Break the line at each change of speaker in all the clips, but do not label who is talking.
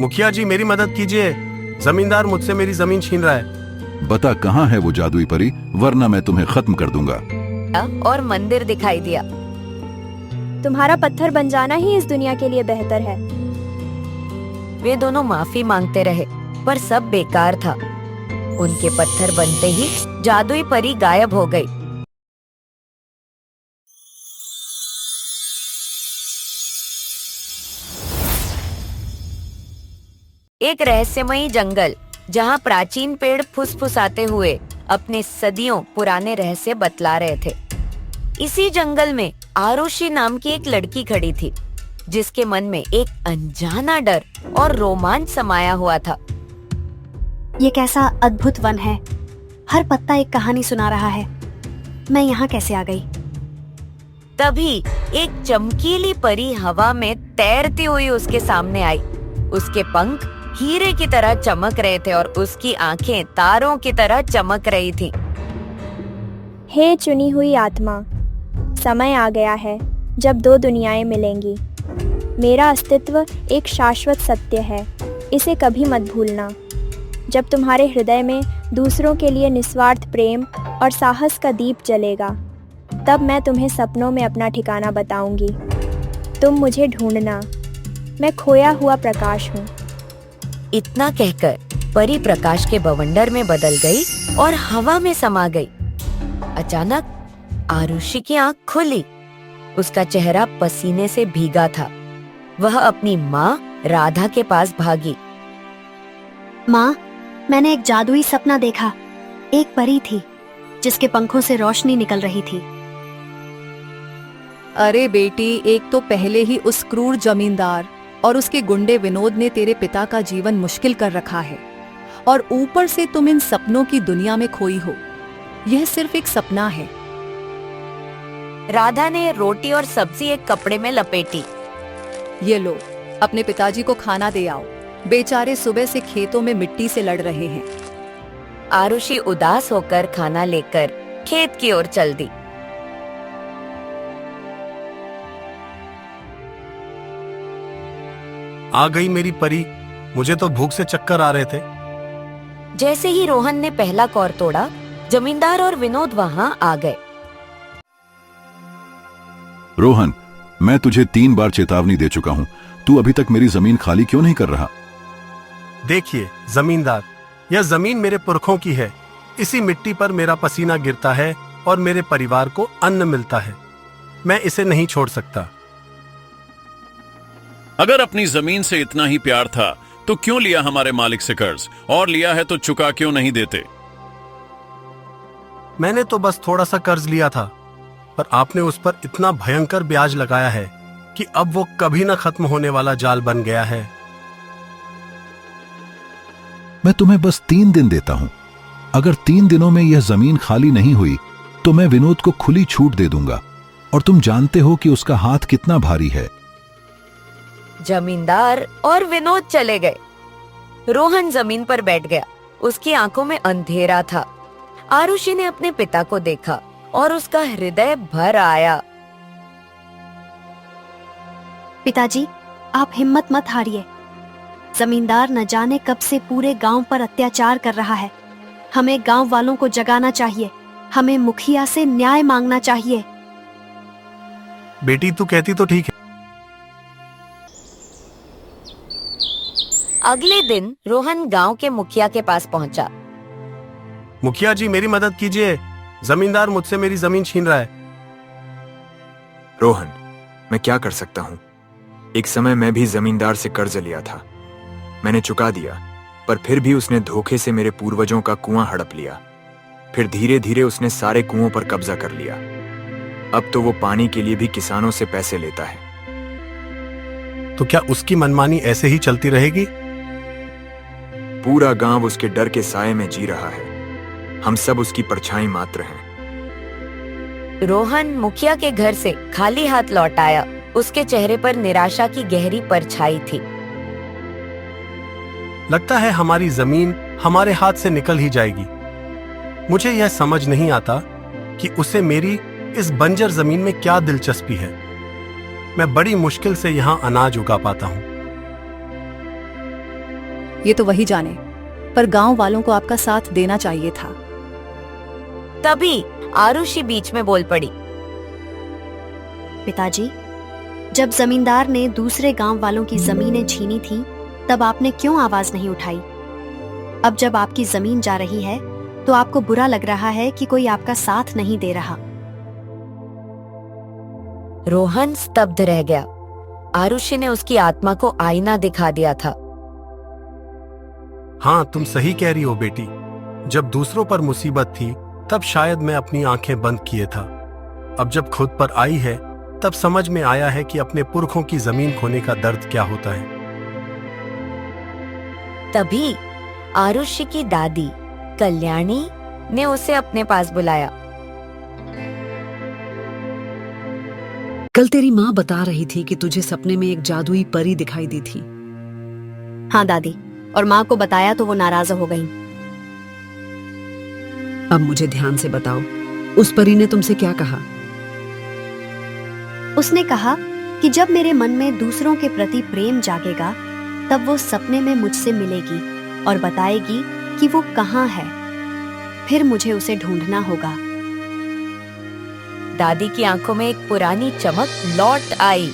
मुखिया जी मेरी मदद कीजिए, जमींदार मुझसे मेरी जमीन छीन रहा है।
बता कहाँ है वो जादुई परी, वरना मैं तुम्हें खत्म कर दूंगा।
और मंदिर दिखाई दिया।
तुम्हारा पत्थर बन जाना ही इस दुनिया के लिए बेहतर है।
वे दोनों माफी मांगते रहे, पर सब बेकार था। उनके पत्थर बनते ही जादुई परी गायब हो गई। एक रहस्यमयी जंगल, जहाँ प्राचीन पेड़ फुसफुसाते हुए अपने सदियों पुराने रहस्य बतला रहे थे। इसी जंगल में आरुषि नाम की एक लड़की खड़ी थी, जिसके मन में एक अनजाना डर और रोमांच समाया हुआ था।
ये कैसा अद्भुत वन है, हर पत्ता एक कहानी सुना रहा है। मैं यहाँ कैसे आ गई?
तभी एक चमकीली परी हवा में तैरती हुई उसके सामने आई। उसके पंख हीरे की तरह चमक रहे थे और उसकी आंखें तारों की तरह चमक रही थीं।
हे चुनी हुई आत्मा, समय आ गया है जब दो दुनियाएं मिलेंगी। मेरा अस्तित्व एक शाश्वत सत्य है, इसे कभी मत भूलना। जब तुम्हारे हृदय में दूसरों के लिए निस्वार्थ प्रेम और साहस का दीप जलेगा, तब मैं तुम्हें सपनों में अपना ठिकाना बताऊंगी। तुम मुझे ढूंढना, मैं खोया हुआ प्रकाश हूँ।
इतना कहकर परी प्रकाश के बवंडर में बदल गई और हवा में समा गई। अचानक आरुषि की आंख खुली। उसका चेहरा पसीने से भीगा था। वह अपनी माँ राधा के पास भागी।
माँ, मैंने एक जादुई सपना देखा। एक परी थी जिसके पंखों से रोशनी निकल रही थी।
अरे बेटी, एक तो पहले ही उस क्रूर जमींदार और उसके गुंडे विनोद ने तेरे पिता का जीवन मुश्किल कर रखा है, और ऊपर से तुम इन सपनों की दुनिया में खोई हो। यह सिर्फ एक सपना है।
राधा ने रोटी और सब्जी एक कपड़े में लपेटी।
ये लो, अपने पिताजी को खाना दे आओ। बेचारे सुबह से खेतों में मिट्टी से लड़ रहे हैं।
आरुषि उदास होकर खाना लेकर खेत की ओर चल दी।
आ गई मेरी परी, मुझे तो भूख से चक्कर आ रहे थे।
जैसे ही रोहन ने पहला कौर तोड़ा, जमींदार और विनोद वहां आ गए।
रोहन, मैं तुझे 3 बार चेतावनी दे चुका हूँ, तू अभी तक मेरी जमीन खाली क्यों नहीं कर रहा?
देखिए जमींदार, यह जमीन मेरे पुरखों की है। इसी मिट्टी पर मेरा पसीना गिरता है और मेरे परिवार को अन्न मिलता है। मैं इसे नहीं छोड़ सकता।
अगर अपनी जमीन से इतना ही प्यार था तो क्यों लिया हमारे मालिक से कर्ज, और लिया है तो चुका क्यों नहीं देते?
मैंने तो बस थोड़ा सा कर्ज लिया था, पर आपने उस पर इतना भयंकर ब्याज लगाया है कि अब वो कभी ना खत्म होने वाला जाल बन गया है।
मैं तुम्हें बस 3 दिन देता हूं। अगर 3 दिनों में यह जमीन खाली नहीं हुई तो मैं विनोद को खुली छूट दे दूंगा, और तुम जानते हो कि उसका हाथ कितना भारी है।
जमींदार और विनोद चले गए। रोहन जमीन पर बैठ गया। उसकी आंखों में अंधेरा था। आरुषि ने अपने पिता को देखा और उसका हृदय भर आया।
पिताजी, आप हिम्मत मत हारिए। जमींदार न जाने कब से पूरे गांव पर अत्याचार कर रहा है। हमें गांव वालों को जगाना चाहिए। हमें मुखिया से न्याय मांगना चाहिए।
बेटी तू कहती तो ठीक है।
अगले दिन रोहन गांव के मुखिया के पास पहुंचा।
मुखिया जी मेरी मदद कीजिए, जमींदार मुझसे मेरी जमीन छीन रहा है।
रोहन, मैं क्या कर सकता हूँ? एक समय मैं भी जमींदार से कर्ज लिया था। मैंने चुका दिया, पर फिर भी उसने धोखे से मेरे पूर्वजों का कुआं हड़प लिया। फिर धीरे धीरे उसने सारे कुओं पर कब्जा कर लिया। अब तो वो पानी के लिए भी किसानों से पैसे लेता है।
तो क्या उसकी मनमानी ऐसे ही चलती रहेगी?
पूरा गांव उसके डर के साए में जी रहा है। हम सब उसकी परछाई मात्र हैं।
रोहन मुखिया के घर से खाली हाथ लौट आया। उसके चेहरे पर निराशा की गहरी परछाई थी।
लगता है हमारी जमीन हमारे हाथ से निकल ही जाएगी। मुझे यह समझ नहीं आता कि उसे मेरी इस बंजर जमीन में क्या दिलचस्पी है। मैं बड़ी मुश्किल से यहाँ अनाज उगा पाता हूँ।
ये तो वही जाने, पर गांव वालों को आपका साथ देना चाहिए था।
तभी आरुषि बीच में बोल पड़ी।
पिताजी, जब जमींदार ने दूसरे गांव वालों की जमीनें छीनी थी, तब आपने क्यों आवाज नहीं उठाई? अब जब आपकी जमीन जा रही है तो आपको बुरा लग रहा है कि कोई आपका साथ नहीं दे रहा।
रोहन स्तब्ध रह गया। आरुषि ने उसकी आत्मा को आईना दिखा दिया था।
हाँ, तुम सही कह रही हो बेटी। जब दूसरों पर मुसीबत थी तब शायद मैं अपनी आंखें बंद किए था। अब जब खुद पर आई है तब समझ में आया है कि अपने पुरखों की जमीन खोने का दर्द क्या होता है।
तभी आरुषि की दादी कल्याणी ने उसे अपने पास बुलाया।
कल तेरी माँ बता रही थी कि तुझे सपने में एक जादुई परी दिखाई दी थी।
हाँ दादी, और माँ को बताया तो वो नाराज हो गई।
अब मुझे ध्यान से बताओ, उस परी ने तुमसे क्या कहा?
उसने कहा कि जब मेरे मन में दूसरों के प्रति प्रेम जागेगा तब वो सपने में मुझसे मिलेगी और बताएगी कि वो कहाँ है। फिर मुझे उसे ढूंढना होगा।
दादी की आंखों में एक पुरानी चमक लौट आई।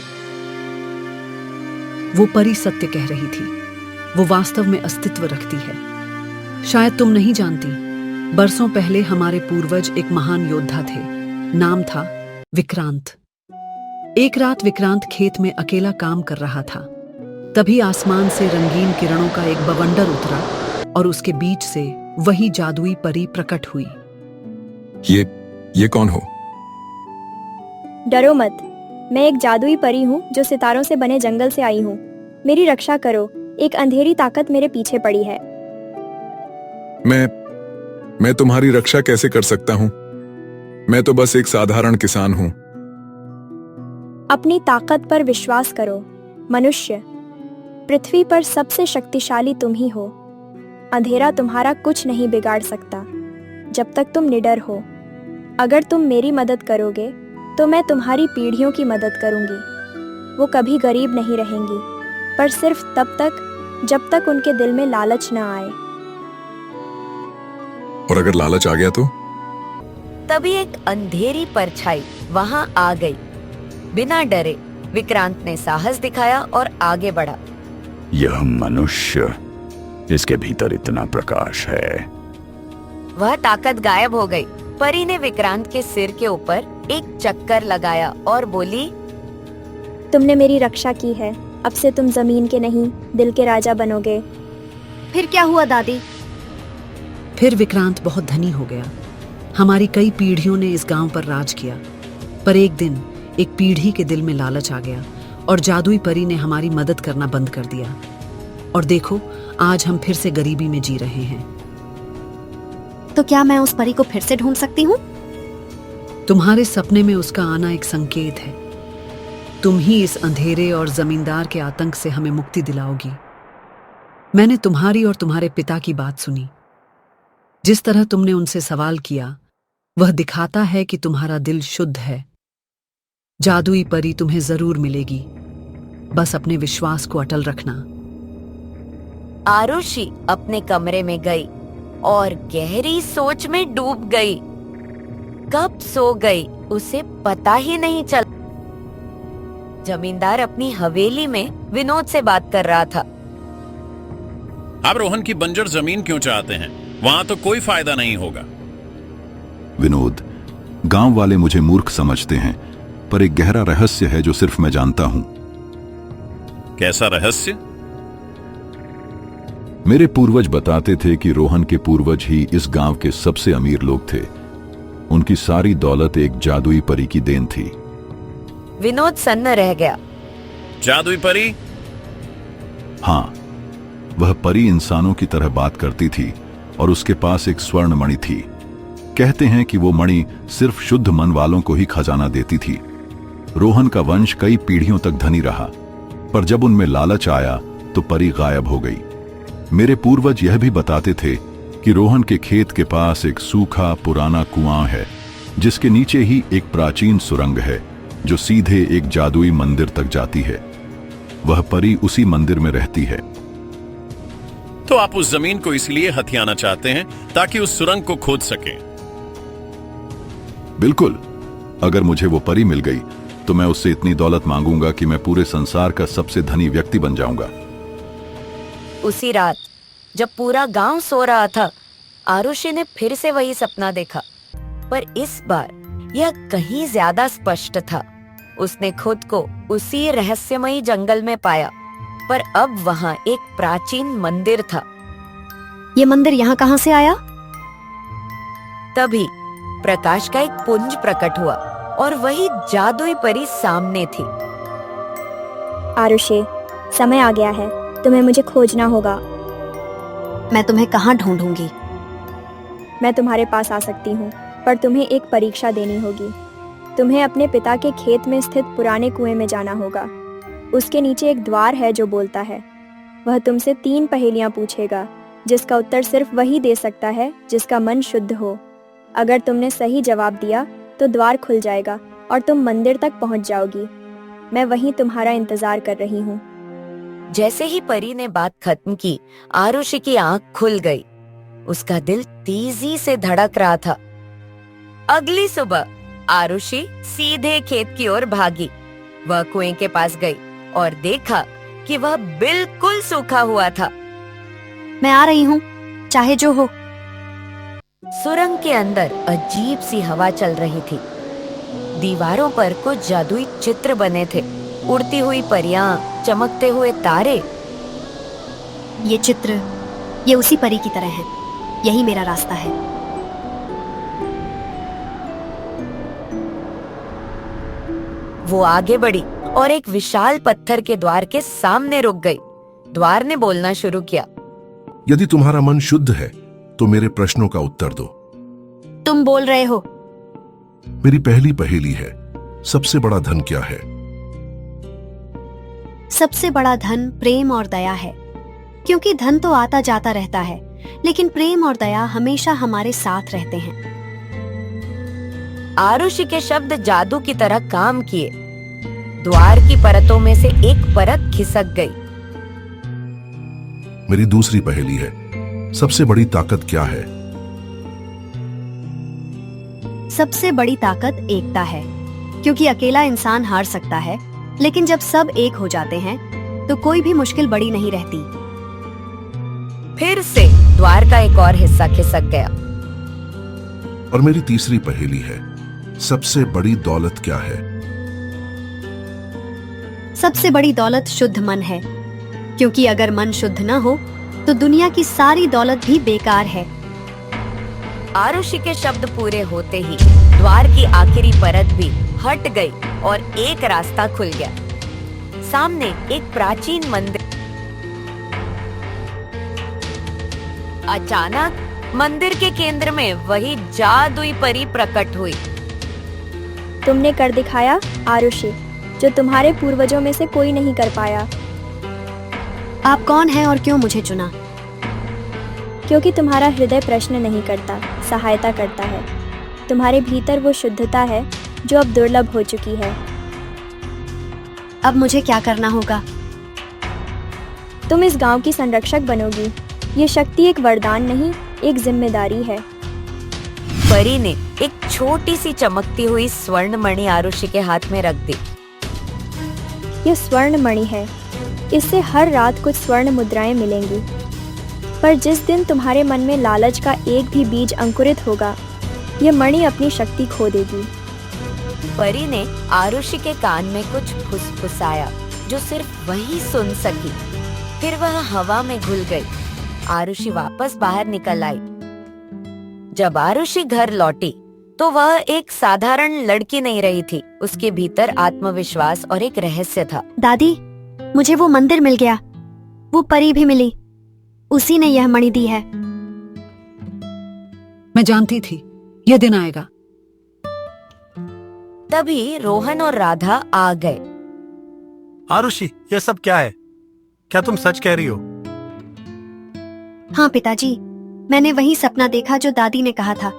वो परी सत्य कह रही थी। वो वास्तव में अस्तित्व रखती है। शायद तुम नहीं जानती, बरसों पहले हमारे पूर्वज एक महान योद्धा थे। नाम था विक्रांत। एक रात विक्रांत खेत में अकेला काम कर रहा था। तभी आसमान से रंगीन किरणों का एक बवंडर उतरा और उसके बीच से वही जादुई परी प्रकट हुई।
ये कौन हो?
डरो मत, मैं एक जादुई परी हूँ जो सितारों से बने जंगल से आई हूँ। मेरी रक्षा करो, एक अंधेरी ताकत मेरे पीछे पड़ी है।
मैं तुम्हारी रक्षा कैसे कर सकता हूँ? मैं तो बस एक साधारण किसान हूँ।
अपनी ताकत पर विश्वास करो मनुष्य। पृथ्वी पर सबसे शक्तिशाली तुम ही हो। अंधेरा तुम्हारा कुछ नहीं बिगाड़ सकता जब तक तुम निडर हो। अगर तुम मेरी मदद करोगे तो मैं तुम्हारी पीढ़ियों की मदद करूंगी। वो कभी गरीब नहीं रहेंगी, पर सिर्फ तब तक जब तक उनके दिल में लालच न आए।
और अगर लालच आ गया तो?
तभी एक अंधेरी परछाई वहां आ गई। बिना डरे विक्रांत ने साहस दिखाया और आगे बढ़ा।
यह मनुष्य, इसके भीतर इतना प्रकाश है।
वह ताकत गायब हो गई। परी ने विक्रांत के सिर के ऊपर एक चक्कर लगाया और बोली,
तुमने मेरी रक्षा की है। अब से तुम जमीन के नहीं, दिल के राजा बनोगे।
फिर क्या हुआ दादी?
फिर विक्रांत बहुत धनी हो गया। हमारी कई पीढ़ियों ने इस गांव पर राज किया, पर एक दिन एक पीढ़ी के दिल में लालच आ गया और जादुई परी ने हमारी मदद करना बंद कर दिया। और देखो, आज हम फिर से गरीबी में जी रहे हैं।
तो क्या मैं उस परी को फिर से ढूंढ सकती हूँ?
तुम्हारे सपने में उसका आना एक संकेत है। तुम ही इस अंधेरे और जमींदार के आतंक से हमें मुक्ति दिलाओगी। मैंने तुम्हारी और तुम्हारे पिता की बात सुनी। जिस तरह तुमने उनसे सवाल किया, वह दिखाता है कि तुम्हारा दिल शुद्ध है। जादुई परी तुम्हें जरूर मिलेगी। बस अपने विश्वास को अटल रखना।
आरुषि अपने कमरे में गई और गहरी सोच में डूब गई। कब सो गई उसे पता ही नहीं चला। जमींदार अपनी हवेली में विनोद से बात कर रहा था।
आप रोहन की बंजर जमीन क्यों चाहते हैं? वहां तो कोई फायदा नहीं होगा।
विनोद, गांव वाले मुझे मूर्ख समझते हैं, पर एक गहरा रहस्य है जो सिर्फ मैं जानता हूं।
कैसा रहस्य?
मेरे पूर्वज बताते थे कि रोहन के पूर्वज ही इस गांव के सबसे अमीर लोग थे। उनकी सारी दौलत एक जादुई परी की देन थी।
विनोद सन्न रह गया।
जादुई परी?
हाँ, वह परी इंसानों की तरह बात करती थी और उसके पास एक स्वर्ण मणि थी। कहते हैं कि वो मणि सिर्फ शुद्ध मन वालों को ही खजाना देती थी। रोहन का वंश कई पीढ़ियों तक धनी रहा, पर जब उनमें लालच आया तो परी गायब हो गई। मेरे पूर्वज यह भी बताते थे कि रोहन के खेत के पास एक सूखा पुराना कुआं है, जिसके नीचे ही एक प्राचीन सुरंग है जो सीधे एक जादुई मंदिर तक जाती है। वह परी उसी मंदिर में रहती है।
तो आप उस जमीन को इसलिए हथियाना चाहते हैं ताकि उस सुरंग को खोद सकें।
बिल्कुल। अगर मुझे वो परी मिल गई तो मैं उससे इतनी दौलत मांगूंगा कि मैं पूरे संसार का सबसे धनी व्यक्ति बन जाऊंगा।
उसी रात जब पूरा गांव सो रहा था, आरुषि ने फिर से वही सपना देखा, पर इस बार यह कहीं ज्यादा स्पष्ट था। उसने खुद को उसी रहस्यमयी जंगल में पाया, पर अब वहाँ एक प्राचीन मंदिर था।
ये मंदिर यहाँ कहाँ से आया?
तभी प्रकाश का एक पुंज प्रकट हुआ और वही जादुई परी सामने थी।
आरुषि, समय आ गया है, तुम्हें मुझे खोजना होगा।
मैं तुम्हें कहाँ ढूंढूंगी?
मैं तुम्हारे पास आ सकती हूँ, पर तुम्हें एक परीक्षा देनी होगी। तुम्हें अपने पिता के खेत में स्थित पुराने कुएं में जाना होगा। उसके नीचे एक द्वार है जो बोलता है। वह तुमसे 3 पहेलियां पूछेगा, जिसका उत्तर सिर्फ वही दे सकता है जिसका मन शुद्ध हो। अगर तुमने सही जवाब दिया तो द्वार खुल जाएगा और तुम मंदिर तक पहुंच जाओगी। मैं वहीं तुम्हारा इंतजार कर रही हूँ।
जैसे ही परी ने बात खत्म की, आरुषि की आंख खुल गई। उसका दिल तेजी से धड़क रहा था। अगली सुबह आरुषि सीधे खेत की ओर भागी। वह कुएं के पास गई और देखा कि वह बिल्कुल सूखा हुआ था।
मैं आ रही हूँ, चाहे जो हो।
सुरंग के अंदर अजीब सी हवा चल रही थी। दीवारों पर कुछ जादुई चित्र बने थे, उड़ती हुई परियां, चमकते हुए तारे।
ये चित्र, ये उसी परी की तरह है। यही मेरा रास्ता है।
वो आगे बढ़ी और एक विशाल पत्थर के द्वार के सामने रुक गई। द्वार ने बोलना शुरू किया।
यदि तुम्हारा मन शुद्ध है तो मेरे प्रश्नों का उत्तर दो।
तुम बोल रहे हो?
मेरी पहली पहेली है, सबसे बड़ा धन क्या है?
सबसे बड़ा धन प्रेम और दया है, क्योंकि धन तो आता जाता रहता है, लेकिन प्रेम और दया हमेशा हमारे साथ रहते हैं।
आरुषि के शब्द जादू की तरह काम किए। द्वार की परतों में से एक परत खिसक गई।
मेरी दूसरी पहेली है, सबसे बड़ी ताकत क्या है?
सबसे बड़ी ताकत एकता है, क्योंकि अकेला इंसान हार सकता है, लेकिन जब सब एक हो जाते हैं तो कोई भी मुश्किल बड़ी नहीं रहती।
फिर से द्वार का एक और हिस्सा खिसक गया।
और मेरी तीसरी पहेली है, सबसे बड़ी दौलत क्या है?
सबसे बड़ी दौलत शुद्ध मन है, क्योंकि अगर मन शुद्ध न हो तो दुनिया की सारी दौलत भी बेकार है।
आरुषि के शब्द पूरे होते ही द्वार की आखिरी परत भी हट गई और एक रास्ता खुल गया। सामने एक प्राचीन मंदिर। अचानक मंदिर के केंद्र में वही जादुई परी प्रकट हुई।
तुमने कर दिखाया आरुषि, जो तुम्हारे पूर्वजों में से कोई नहीं कर पाया।
आप कौन हैं और क्यों मुझे चुना?
क्योंकि तुम्हारा हृदय प्रश्न नहीं करता, सहायता करता है। तुम्हारे भीतर वो शुद्धता है जो अब दुर्लभ हो चुकी है।
अब मुझे क्या करना होगा?
तुम इस गांव की संरक्षक बनोगी। ये शक्ति एक वरदान नहीं, एक जिम्मेदारी है।
परी ने एक छोटी सी चमकती हुई स्वर्ण मणि आरुषि के हाथ में रख दी।
ये स्वर्ण मणि है, इससे हर रात कुछ स्वर्ण मुद्राएं मिलेंगी। पर जिस दिन तुम्हारे मन में लालच का एक भी बीज अंकुरित होगा, ये मणि अपनी शक्ति खो देगी।
परी ने आरुषि के कान में कुछ फुसफुसाया, जो सिर्फ वही सुन सकी। फिर वह हवा में घुल गई। आरुषि वापस बाहर निकल आई। जब आरुषि घर लौटी तो वह एक साधारण लड़की नहीं रही थी। उसके भीतर आत्मविश्वास और एक रहस्य था।
दादी, मुझे वो मंदिर मिल गया, वो परी भी मिली। उसी ने यह मणि दी है।
मैं जानती थी यह दिन आएगा।
तभी रोहन और राधा आ गए।
आरुषि, यह सब क्या है? क्या तुम सच कह रही हो?
हाँ पिताजी, मैंने वही सपना देखा जो दादी ने कहा था।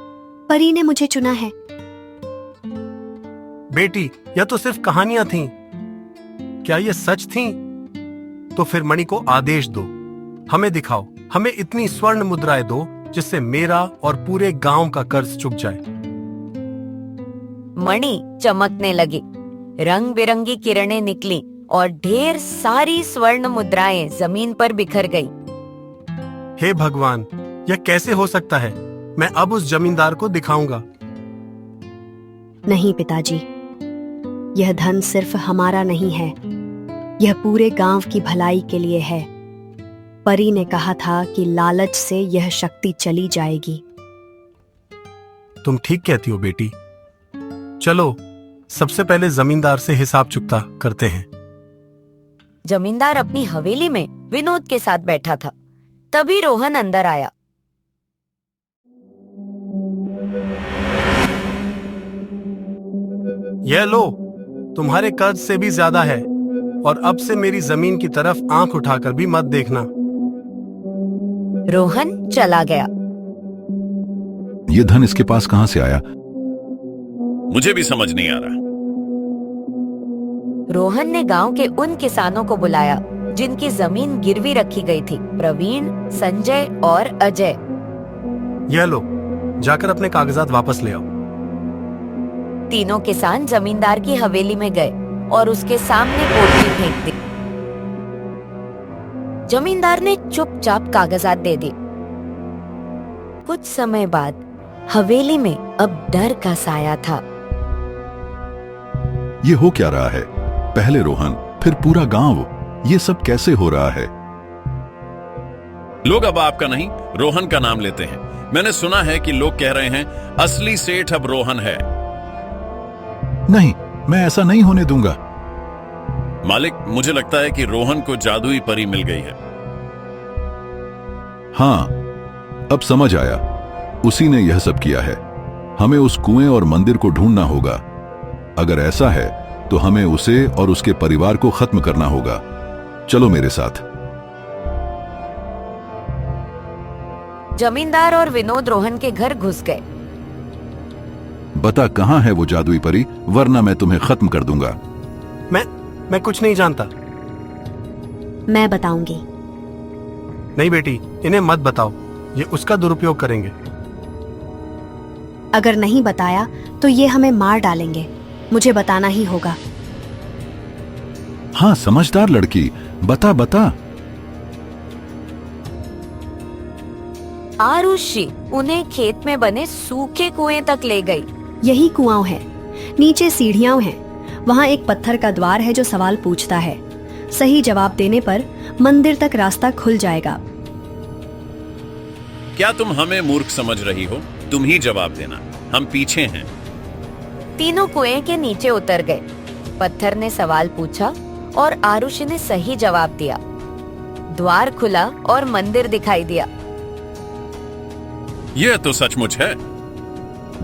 परी ने मुझे चुना है।
बेटी, यह तो सिर्फ कहानियां थीं। क्या ये सच थीं? तो फिर मणि को आदेश दो, हमें दिखाओ। हमें इतनी स्वर्ण मुद्राएं दो जिससे मेरा और पूरे गांव का कर्ज चुक जाए।
मणि चमकने लगी, रंग बिरंगी किरणें निकली और ढेर सारी स्वर्ण मुद्राएं जमीन पर बिखर गई।
हे भगवान, यह कैसे हो सकता है? मैं अब उस जमींदार को दिखाऊंगा।
नहीं पिताजी, यह धन सिर्फ हमारा नहीं है, यह पूरे गांव की भलाई के लिए है। परी ने कहा था कि लालच से यह शक्ति चली जाएगी।
तुम ठीक कहती हो बेटी। चलो सबसे पहले जमींदार से हिसाब चुकता करते हैं।
जमींदार अपनी हवेली में विनोद के साथ बैठा था। तभी रोहन अंदर आया।
यह लो, तुम्हारे कर्ज से भी ज्यादा है, और अब से मेरी जमीन की तरफ आंख उठाकर भी मत देखना।
रोहन चला गया।
ये धन इसके पास कहां से आया?
मुझे भी समझ नहीं आ रहा।
रोहन ने गांव के उन किसानों को बुलाया जिनकी जमीन गिरवी रखी गई थी, प्रवीण, संजय और अजय।
यह लो, जाकर अपने कागजात वापस ले आओ।
तीनों किसान जमींदार की हवेली में गए और उसके सामने पोटली फेंक दी। जमींदार ने चुपचाप कागजात दे दी। कुछ समय बाद हवेली में अब डर का साया था।
ये हो क्या रहा है? पहले रोहन, फिर पूरा गांव, ये सब कैसे हो रहा है?
लोग अब आपका नहीं, रोहन का नाम लेते हैं। मैंने सुना है कि लोग कह रहे हैं असली सेठ अब रोहन है।
नहीं, मैं ऐसा नहीं होने दूंगा।
मालिक, मुझे लगता है कि रोहन को जादुई परी मिल गई है।
हाँ, अब समझ आया, उसी ने यह सब किया है। हमें उस कुएं और मंदिर को ढूंढना होगा। अगर ऐसा है तो हमें उसे और उसके परिवार को खत्म करना होगा। चलो मेरे साथ।
जमींदार और विनोद रोहन के घर घुस गए।
बता कहां है वो जादुई परी, वरना मैं तुम्हें खत्म कर दूंगा।
मैं कुछ नहीं जानता।
मैं बताऊंगी।
नहीं बेटी, इन्हें मत बताओ, ये उसका दुरुपयोग करेंगे।
अगर नहीं बताया तो ये हमें मार डालेंगे। मुझे बताना ही होगा।
हाँ, समझदार लड़की, बता बता।
आरुषि उन्हें खेत में बने सूखे कुएं तक ले गई।
यही कुआं है, नीचे सीढ़ियां हैं। वहां एक पत्थर का द्वार है जो सवाल पूछता है। सही जवाब देने पर मंदिर तक रास्ता खुल जाएगा।
क्या तुम हमें मूर्ख समझ रही हो? तुम ही जवाब देना, हम पीछे हैं।
तीनों कुएं के नीचे उतर गए। पत्थर ने सवाल पूछा और आरुषि ने सही जवाब दिया। द्वार खुला और मंदिर दिखाई दिया।
यह तो सचमुच है।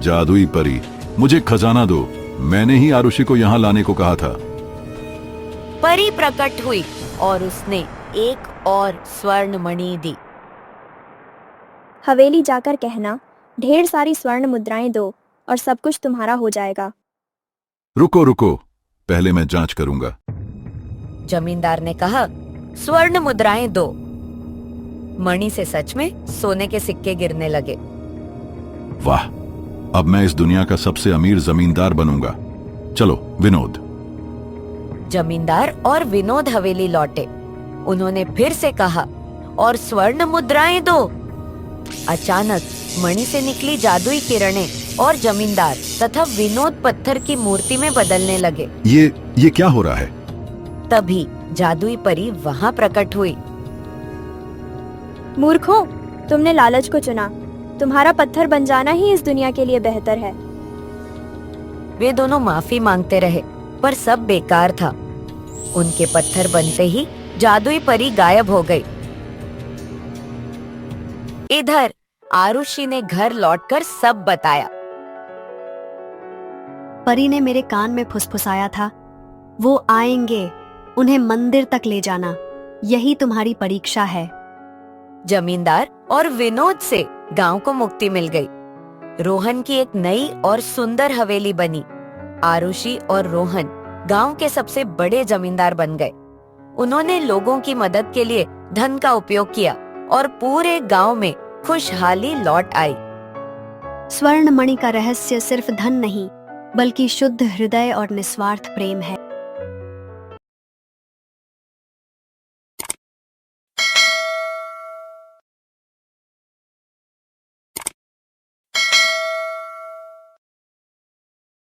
जादुई परी, मुझे खजाना दो। मैंने ही आरुषि को यहाँ लाने को कहा था।
परी प्रकट हुई और उसने एक और स्वर्ण मणि दी।
हवेली जाकर कहना, ढेर सारी स्वर्ण मुद्राएं दो और सब कुछ तुम्हारा हो जाएगा।
रुको रुको, पहले मैं जांच करूंगा।
जमींदार ने कहा, स्वर्ण मुद्राएं दो। मणि से सच में सोने के सिक्के गिरने लगे।
वाह, अब मैं इस दुनिया का सबसे अमीर जमींदार बनूंगा। चलो विनोद।
जमींदार और विनोद हवेली लौटे। उन्होंने फिर से कहा, और स्वर्ण मुद्राएं दो। अचानक मणि से निकली जादुई किरणें और जमींदार तथा विनोद पत्थर की मूर्ति में बदलने लगे।
ये क्या हो रहा है?
तभी जादुई परी वहां प्रकट हुई।
मूर्खों, तुमने लालच को चुना। तुम्हारा पत्थर बन जाना ही इस दुनिया के लिए बेहतर है।
वे दोनों माफी मांगते रहे, पर सब बेकार था। उनके पत्थर बनते ही जादुई परी गायब हो गई। इधर आरुषि ने घर लौटकर सब बताया।
परी ने मेरे कान में फुसफुसाया था, वो आएंगे, उन्हें मंदिर तक ले जाना। यही तुम्हारी परीक्षा है।
जमींदार और विनोद से गांव को मुक्ति मिल गई। रोहन की एक नई और सुंदर हवेली बनी। आरुषि और रोहन गांव के सबसे बड़े जमींदार बन गए। उन्होंने लोगों की मदद के लिए धन का उपयोग किया और पूरे गांव में खुशहाली लौट आई।
स्वर्ण मणि का रहस्य सिर्फ धन नहीं, बल्कि शुद्ध हृदय और निस्वार्थ प्रेम है।